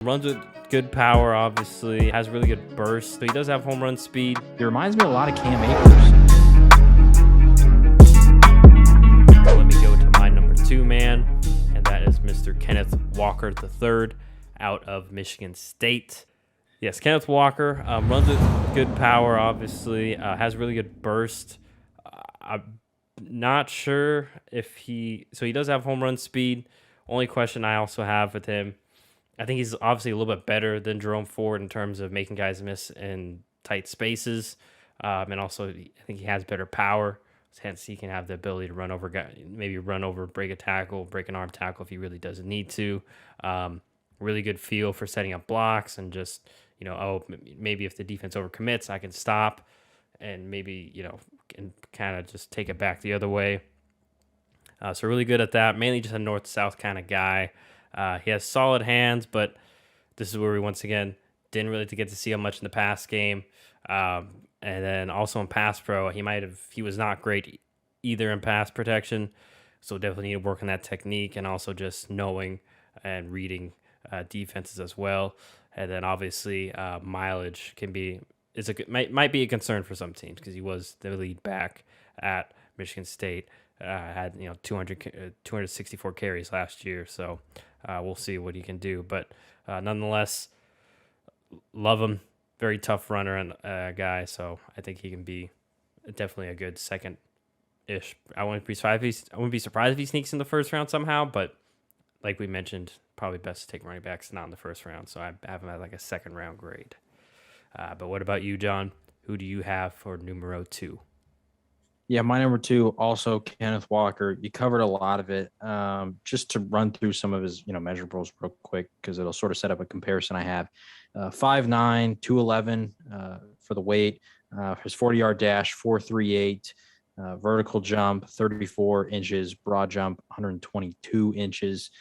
Runs with good power, obviously. Has really good burst. So he does have home run speed. He reminds me a lot of Cam Akers. Let me go to my number 2 man, and that is Mr. Kenneth Walker III out of Michigan State. Yes, Kenneth Walker runs with good power, obviously. Has really good burst. I'm not sure if he does have home run speed. Only question I also have with him, I think he's obviously a little bit better than Jerome Ford in terms of making guys miss in tight spaces. And also, I think he has better power. Hence, he can have the ability to run over, maybe run over, break a tackle, break an arm tackle if he really doesn't need to. Really good feel for setting up blocks and just, maybe if the defense overcommits, I can stop and maybe, and kind of just take it back the other way. So really good at that. Mainly just a north-south kind of guy. He has solid hands, but this is where we once again didn't really get to see him much in the pass game. And then also in pass pro, he was not great either in pass protection. So definitely need to work on that technique and also just knowing and reading defenses as well. And then obviously mileage might be a concern for some teams because he was the lead back at Michigan State. Had 264 carries last year, so we'll see what he can do. But nonetheless, love him. Very tough runner and guy, so I think he can be definitely a good second-ish. I wouldn't be surprised if he sneaks in the first round somehow. But like we mentioned, probably best to take running backs not in the first round. So I have him at like a second round grade. But what about you, John? Who do you have for numero 2? Yeah, my number 2, also Kenneth Walker. You covered a lot of it. Just to run through some of his, measurables real quick because it'll sort of set up a comparison I have. 5'9", 211 for the weight. His 40-yard dash, 4.38. Vertical jump, 34 inches. Broad jump, 122 inches.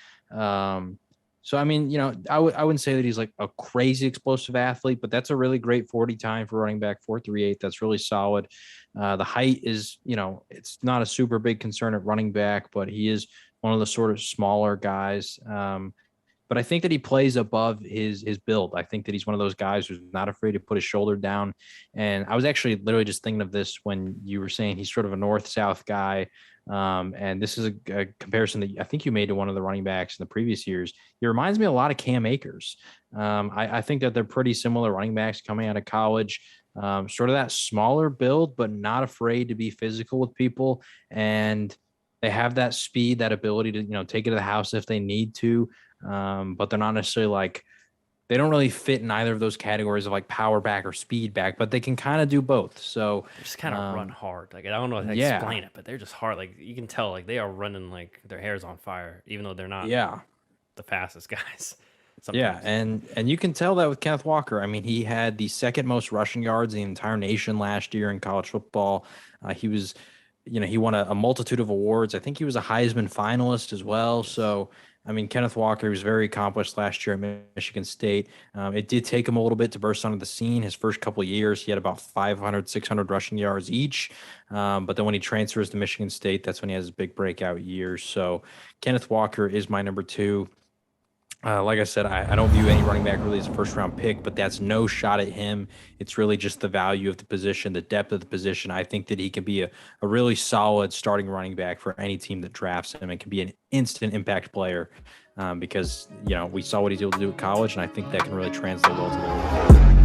So, I mean, I wouldn't say that he's like a crazy explosive athlete, but that's a really great 40 time for running back, 4.38. That's really solid. The height is, it's not a super big concern at running back, but he is one of the sort of smaller guys. But I think that he plays above his build. I think that he's one of those guys who's not afraid to put his shoulder down. And I was actually literally just thinking of this when you were saying he's sort of a north-south guy. And this is a comparison that I think you made to one of the running backs in the previous years. He reminds me a lot of Cam Akers. I think that they're pretty similar running backs coming out of college. Sort of that smaller build, but not afraid to be physical with people. And they have that speed, that ability to, take it to the house if they need to. But they're not necessarily they don't really fit in either of those categories of like power back or speed back, but they can kind of do both. So they just kind of run hard. I don't know how to explain it, but they're just hard. You can tell they are running their hair's on fire, even though they're not the fastest guys. Sometimes. Yeah, and you can tell that with Kenneth Walker. I mean, he had the second most rushing yards in the entire nation last year in college football. He was, he won a multitude of awards. I think he was a Heisman finalist as well. So, I mean, Kenneth Walker was very accomplished last year at Michigan State. It did take him a little bit to burst onto the scene. His first couple of years, he had about 500, 600 rushing yards each. But then when he transfers to Michigan State, that's when he has his big breakout years. So Kenneth Walker is my number 2. Like I said, I don't view any running back really as a first-round pick, but that's no shot at him. It's really just the value of the position, the depth of the position. I think that he can be a really solid starting running back for any team that drafts him and can be an instant impact player because, we saw what he's able to do at college, and I think that can really translate well to the league.